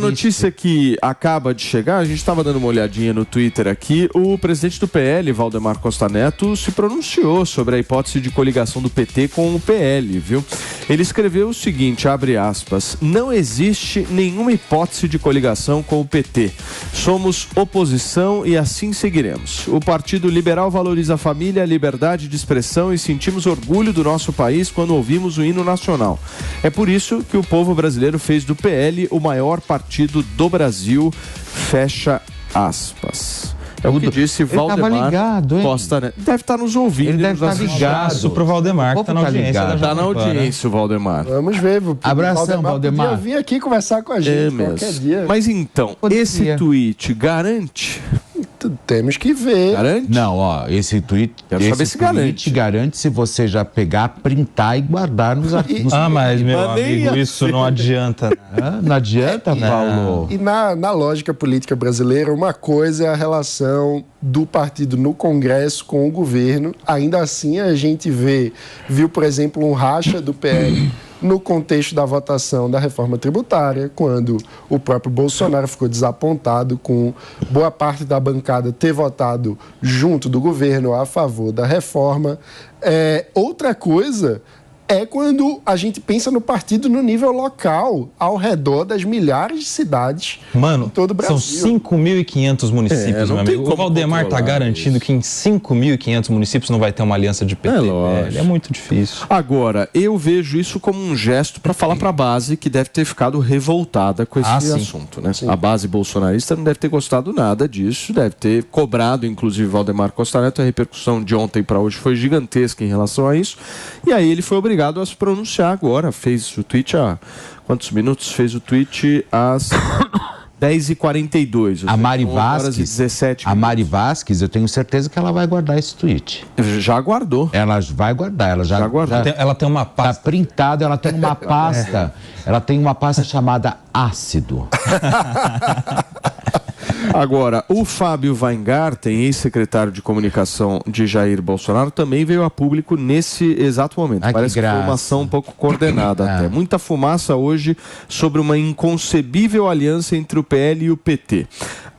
Notícia que acaba de chegar, a gente estava dando uma olhadinha no Twitter aqui, o presidente do PL, Valdemar Costa Neto, se pronunciou sobre a hipótese de coligação do PT com o PL, viu? Ele escreveu o seguinte, abre aspas, não existe nenhuma hipótese de coligação com o PT. Somos oposição e assim seguiremos. O Partido Liberal valoriza a família, a liberdade de expressão e sentimos orgulho do nosso país quando ouvimos o hino nacional. É por isso que o povo brasileiro fez do PL o maior partido do Brasil, fecha aspas. É o que disse Valdemar Costa Neto. Deve estar nos ouvindo. Ele deve estar ligado. Isso pro Valdemar, que está na audiência. Está na audiência, o Valdemar. Vamos ver. Abração, Valdemar. Podia vir aqui conversar com a gente qualquer dia. Mas então, esse tweet garante... Temos que ver. Garante? Não, ó, esse tweet... Quero saber se garante. Garante se você já pegar, printar e guardar nos arquivos. Mas meu amigo, isso não adianta. Não adianta, Paulo? E na lógica política brasileira, uma coisa é a relação do partido no Congresso com o governo. Ainda assim, a gente viu, por exemplo, um racha do PL no contexto da votação da reforma tributária, quando o próprio Bolsonaro ficou desapontado com boa parte da bancada ter votado junto do governo a favor da reforma. Outra coisa é quando a gente pensa no partido no nível local, ao redor das milhares de cidades em todo o Brasil. São 5.500 municípios, meu amigo. O Valdemar está garantindo que em 5.500 municípios não vai ter uma aliança de PT. É muito difícil. Agora, eu vejo isso como um gesto para falar para a base que deve ter ficado revoltada com esse assunto, né? A base bolsonarista não deve ter gostado nada disso, deve ter cobrado, inclusive, Valdemar Costa Neto. A repercussão de ontem para hoje foi gigantesca em relação a isso. E aí ele foi obrigado a se pronunciar agora. Fez o tweet há quantos minutos? Fez o tweet às 10h42. A Mari Vasquez, eu tenho certeza que ela vai guardar esse tweet. Já guardou. Ela vai guardar. Ela já guardou. Ela tem uma pasta. Está printado, ela tem uma pasta. Ela tem uma pasta chamada ácido. Agora, o Fábio Weingarten, ex-secretário de comunicação de Jair Bolsonaro, também veio a público nesse exato momento. Parece que foi uma ação um pouco coordenada até. Muita fumaça hoje sobre uma inconcebível aliança entre o PL e o PT.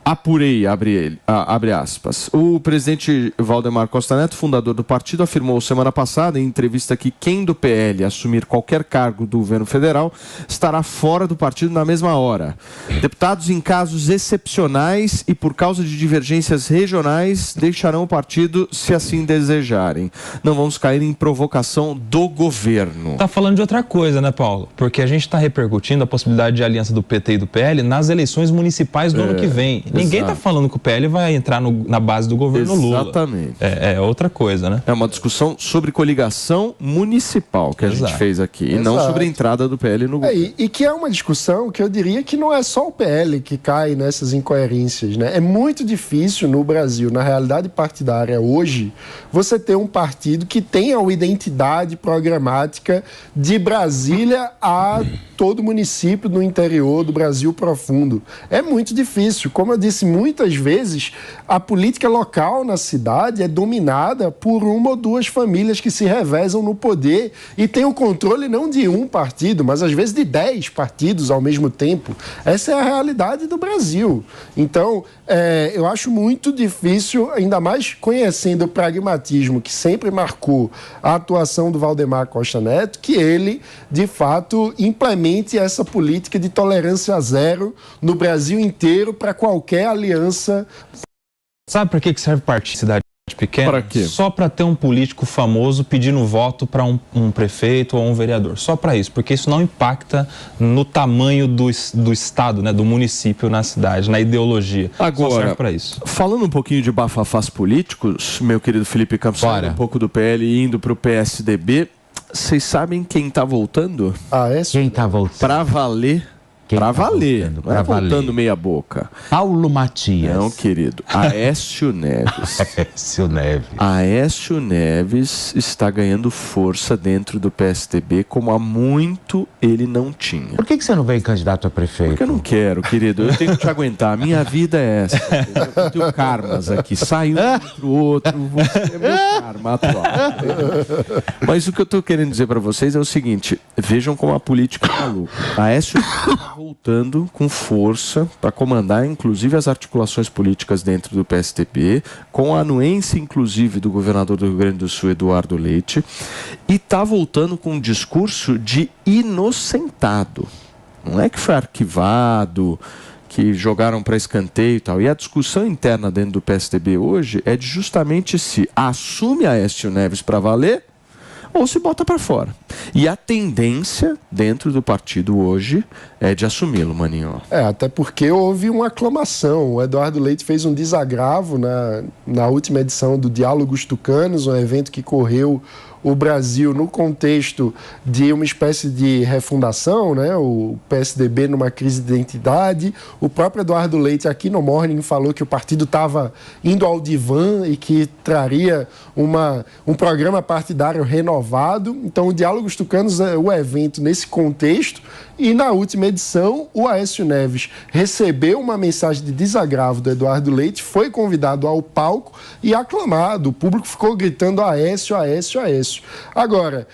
Apurei, abre aspas. O presidente Valdemar Costa Neto, fundador do partido, afirmou semana passada em entrevista que quem do PL assumir qualquer cargo do governo federal estará fora do partido na mesma hora. Deputados em casos excepcionais e por causa de divergências regionais deixarão o partido se assim desejarem. Não vamos cair em provocação do governo. Tá falando de outra coisa, né, Paulo? Porque a gente está repercutindo a possibilidade de aliança do PT e do PL nas eleições municipais do ano que vem. Ninguém está falando que o PL vai entrar na base do governo Lula. Exatamente. É outra coisa, né? É uma discussão sobre coligação municipal que a gente fez aqui, e não sobre a entrada do PL no governo. E que é uma discussão que eu diria que não é só o PL que cai nessas incoerências, né? É muito difícil no Brasil, na realidade partidária hoje, você ter um partido que tenha uma identidade programática de Brasília a todo município no interior do Brasil profundo. É muito difícil. Como eu disse, muitas vezes a política local na cidade é dominada por uma ou duas famílias que se revezam no poder e tem o controle não de um partido, mas às vezes de 10 partidos ao mesmo tempo. Essa é a realidade do Brasil. Então, eu acho muito difícil, ainda mais conhecendo o pragmatismo que sempre marcou a atuação do Valdemar Costa Neto, que ele, de fato, implemente essa política de tolerância zero no Brasil inteiro para qualquer aliança. Sabe para que serve partido cidade pequena? Para quê? Só para ter um político famoso pedindo voto para um prefeito ou um vereador. Só para isso, porque isso não impacta no tamanho do estado, né, do município na cidade, na ideologia. Agora, só serve para isso. Falando um pouquinho de bafafás políticos, meu querido Felipe Campos, saindo um pouco do PL e indo para o PSDB, vocês sabem quem está voltando? Quem está voltando? Para valer. Pra valer, não é voltando meia boca. Paulo Matias. Não, querido. Aécio Neves. Aécio Neves. Aécio Neves está ganhando força dentro do PSDB como há muito ele não tinha. Por que você não vem candidato a prefeito? Porque eu não quero, querido. Eu tenho que te aguentar. A minha vida é essa. Eu tenho karmas aqui. Sai um pro outro. Você é meu karma atual. Mas o que eu tô querendo dizer para vocês é o seguinte. Vejam como a política é maluca. Aécio voltando com força para comandar, inclusive, as articulações políticas dentro do PSDB, com a anuência, inclusive, do governador do Rio Grande do Sul, Eduardo Leite, e está voltando com um discurso de inocentado. Não é que foi arquivado, que jogaram para escanteio e tal. E a discussão interna dentro do PSDB hoje é de justamente se assume Aécio Neves para valer ou se bota para fora. E a tendência dentro do partido hoje é de assumi-lo, Maninho. Até porque houve uma aclamação. O Eduardo Leite fez um desagravo na última edição do Diálogos Tucanos, um evento que correu o Brasil no contexto de uma espécie de refundação, né? O PSDB numa crise de identidade. O próprio Eduardo Leite aqui no Morning falou que o partido estava indo ao divã e que traria um programa partidário renovado. Então, o Diálogos Tucanos é o evento nesse contexto. E na última edição, o Aécio Neves recebeu uma mensagem de desagravo do Eduardo Leite, foi convidado ao palco e aclamado. O público ficou gritando Aécio, Aécio, Aécio. Agora,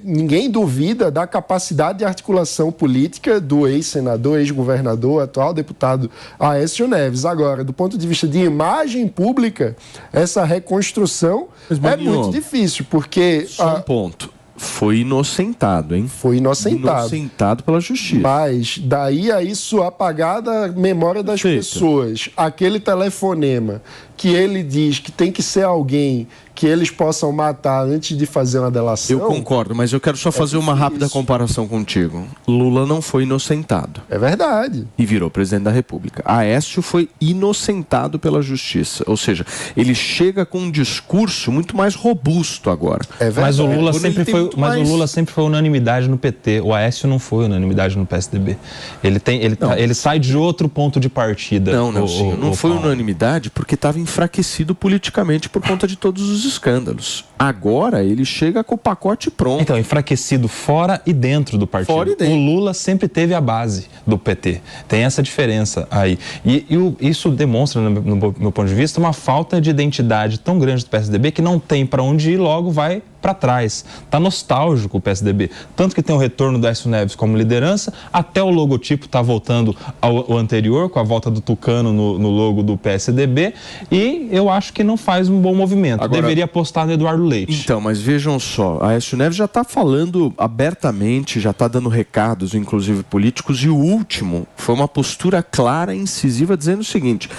ninguém duvida da capacidade de articulação política do ex-senador, ex-governador, atual deputado Aécio Neves. Agora, do ponto de vista de imagem pública, essa reconstrução é muito difícil, porque... Só um ponto. Foi inocentado, hein? Foi inocentado. Inocentado pela justiça. Mas daí a isso apagar da memória das pessoas. Aquele telefonema que ele diz que tem que ser alguém que eles possam matar antes de fazer uma delação... Eu concordo, mas eu quero só fazer uma rápida comparação contigo. Lula não foi inocentado. É verdade. E virou presidente da República. Aécio foi inocentado pela justiça. Ou seja, ele chega com um discurso muito mais robusto agora. É verdade. Mas o Lula sempre foi unanimidade no PT. O Aécio não foi unanimidade no PSDB. Ele sai de outro ponto de partida. Não foi unanimidade porque estava enfraquecido politicamente por conta de todos os escândalos. Agora ele chega com o pacote pronto. Então, enfraquecido fora e dentro do partido. Fora e dentro. O Lula sempre teve a base do PT. Tem essa diferença aí. E isso demonstra, no meu ponto de vista, uma falta de identidade tão grande do PSDB que não tem para onde ir, logo vai para trás. Está nostálgico o PSDB. Tanto que tem o retorno do Aécio Neves como liderança, até o logotipo está voltando ao anterior, com a volta do Tucano no logo do PSDB, e eu acho que não faz um bom movimento. Agora, deveria apostar no Eduardo Leite. Então, mas vejam só, Aécio Neves já está falando abertamente, já está dando recados, inclusive políticos, e o último foi uma postura clara e incisiva dizendo o seguinte: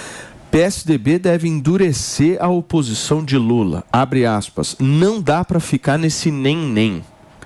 PSDB deve endurecer a oposição de Lula, abre aspas, não dá para ficar nesse nem-nem,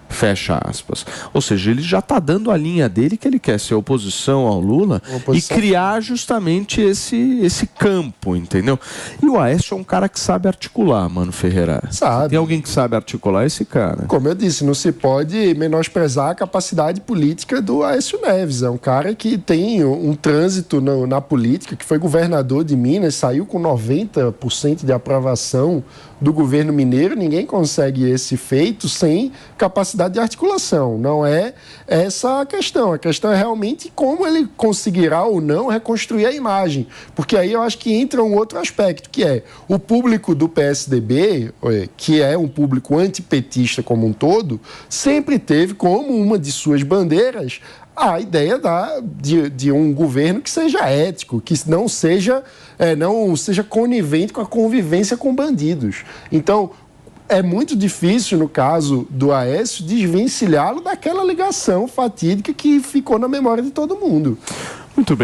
fecha aspas. Ou seja, ele já está dando a linha dele que ele quer ser oposição ao Lula e criar justamente esse campo, entendeu? E o Aécio é um cara que sabe articular, Mano Ferreira. Sabe. Tem alguém que sabe articular esse cara? Como eu disse, não se pode menosprezar a capacidade política do Aécio Neves. É um cara que tem um trânsito na política, que foi governador de Minas, saiu com 90% de aprovação do governo mineiro. Ninguém consegue esse feito sem capacidade de articulação. Não é essa a questão. A questão é realmente como ele conseguirá ou não reconstruir a imagem. Porque aí eu acho que entra um outro aspecto, que é o público do PSDB, que é um público antipetista como um todo, sempre teve como uma de suas bandeiras a ideia de um governo que seja ético, que não seja conivente com a convivência com bandidos. Então, é muito difícil, no caso do Aécio, desvencilhá-lo daquela ligação fatídica que ficou na memória de todo mundo. Muito bem.